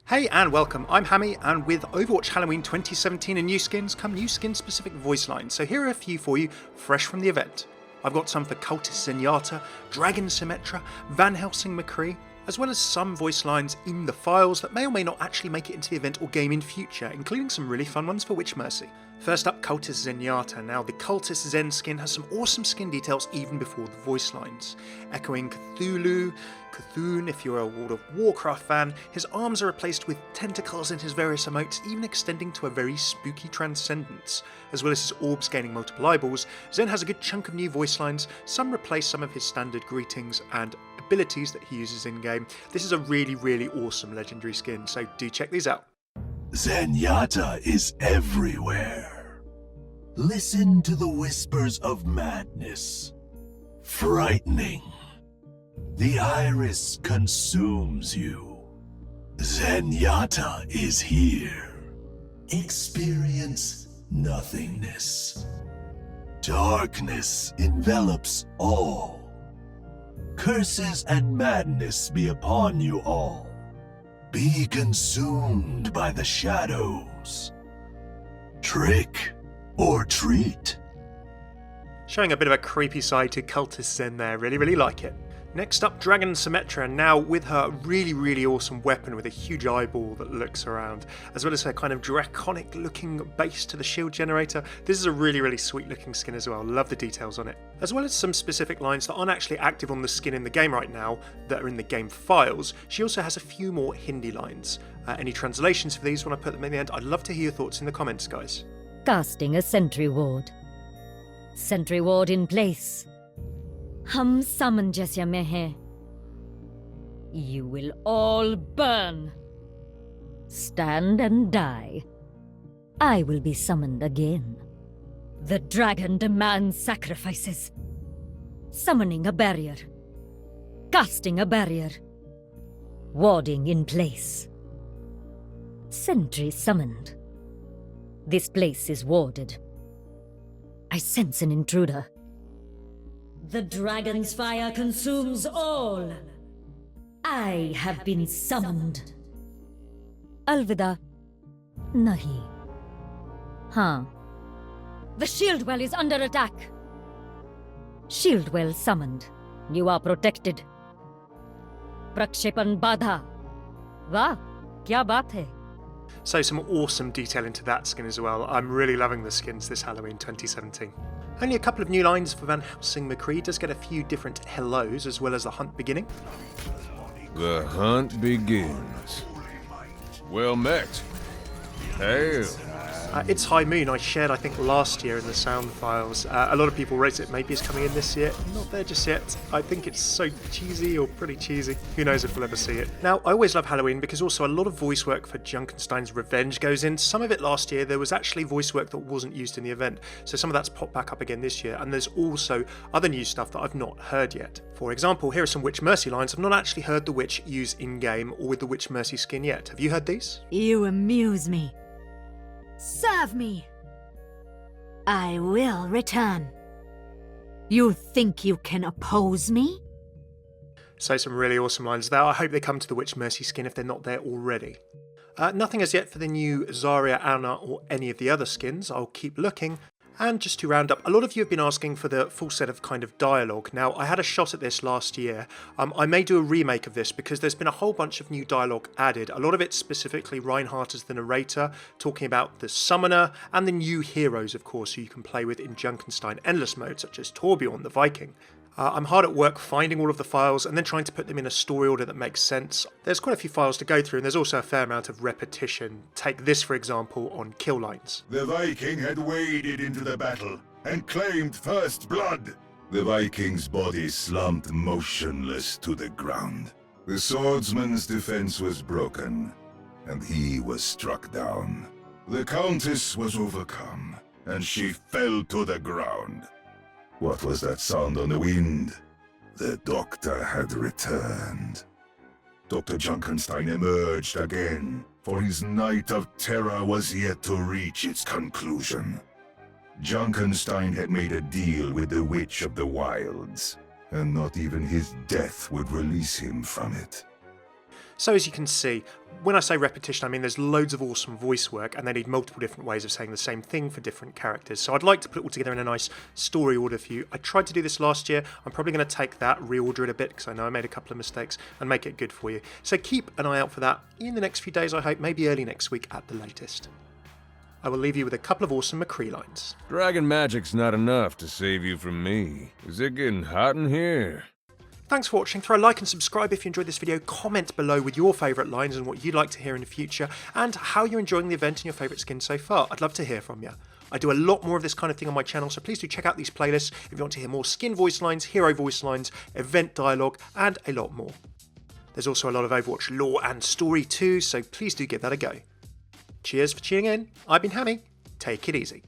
Hey and welcome, I'm Hammeh, and with Overwatch Halloween 2017 and new skins come new skin-specific voice lines, so here are a few for you, fresh from the event. I've got some for Cultist Zenyatta, Dragon Symmetra, Van Helsing McCree, as well as some voice lines in the files that may or may not actually make it into the event or game in future, including some really fun ones for Witch Mercy. First up, Cultist Zenyatta. Now, the Cultist Zen skin has some awesome skin details even before the voice lines. Echoing Cthulhu if you're a World of Warcraft fan, his arms are replaced with tentacles in his various emotes, even extending to a very spooky transcendence. As well as his orbs gaining multiple eyeballs, Zen has a good chunk of new voice lines, some replace some of his standard greetings and abilities that he uses in-game. This is a really awesome legendary skin, so do check these out. Zenyatta is everywhere. Listen to the whispers of madness. Frightening. The iris consumes you. Zenyatta is here. Experience nothingness. Darkness envelops all. Curses and madness be upon you all. Be consumed by the shadows. Trick or treat. Showing a bit of a creepy side to Cultist Zen there, really like it. Next up, Dragon Symmetra, now with her really awesome weapon with a huge eyeball that looks around, as well as her kind of draconic looking base to the shield generator. This is a really sweet looking skin as well, love the details on it. As well as some specific lines that aren't actually active on the skin in the game right now, that are in the game files, she also has a few more Hindi lines. Any translations for these when I put them in the end? I'd love to hear your thoughts in the comments, guys. Casting a sentry ward. Sentry ward in place. हम सामंजस्य में हैं. You will all burn. Stand and die. I will be summoned again. The dragon demands sacrifices. Summoning a barrier. Casting a barrier. Warding in place. Sentry summoned. This place is warded. I sense an intruder. The dragon's fire consumes all. I have been summoned. Alvida. Nahi. Huh. The shield well is under attack. Shield well summoned. You are protected. Prakshepan badha. Wah, kya baat hai? So some awesome detail into that skin as well. I'm really loving the skins this Halloween 2017. Only a couple of new lines for Van Helsing McCree. Does get a few different hellos as well as the hunt beginning. The hunt begins. Well met. Hail. It's High Moon I shared I think last year in the sound files. A lot of people raised it maybe it's coming in this year. Not there just yet. I think it's so cheesy or pretty cheesy. Who knows if we'll ever see it. Now, I always love Halloween because also a lot of voice work for Junkenstein's Revenge goes in. Some of it last year, there was actually voice work that wasn't used in the event. So some of that's popped back up again this year. And there's also other new stuff that I've not heard yet. For example, here are some Witch Mercy lines I've not actually heard the Witch use in-game or with the Witch Mercy skin yet. Have you heard these? You amuse me. Serve me. I will return. You think you can oppose me? So some really awesome lines there. I hope they come to the Witch Mercy skin if they're not there already. Nothing as yet for the new Zarya, Anna or any of the other skins. I'll keep looking. And just to round up, a lot of you have been asking for the full set of kind of dialogue. Now, I had a shot at this last year. I may do a remake of this because there's been a whole bunch of new dialogue added. A lot of it specifically Reinhardt as the narrator, talking about the summoner, and the new heroes, of course, who you can play with in Junkenstein Endless mode, such as Torbjorn the Viking. I'm hard at work finding all of the files and then trying to put them in a story order that makes sense. There's quite a few files to go through and there's also a fair amount of repetition. Take this for example on kill lines. The Viking had waded into the battle and claimed first blood. The Viking's body slumped motionless to the ground. The swordsman's defense was broken and he was struck down. The Countess was overcome and she fell to the ground. What was that sound on the wind? The doctor had returned. Dr. Junkenstein emerged again, for his night of terror was yet to reach its conclusion. Junkenstein had made a deal with the Witch of the Wilds, and not even his death would release him from it. So as you can see, when I say repetition, I mean there's loads of awesome voice work and they need multiple different ways of saying the same thing for different characters. So I'd like to put it all together in a nice story order for you. I tried to do this last year. I'm probably going to take that, reorder it a bit because I know I made a couple of mistakes, and make it good for you. So keep an eye out for that in the next few days, I hope, maybe early next week at the latest. I will leave you with a couple of awesome McCree lines. Dragon magic's not enough to save you from me. Is it getting hot in here? Thanks for watching. Throw a like and subscribe if you enjoyed this video. Comment below with your favourite lines and what you'd like to hear in the future, and how you're enjoying the event and your favourite skins so far. I'd love to hear from you. I do a lot more of this kind of thing on my channel, so please do check out these playlists if you want to hear more skin voice lines, hero voice lines, event dialogue, and a lot more. There's also a lot of Overwatch lore and story too, so please do give that a go. Cheers for tuning in. I've been Hammeh. Take it easy.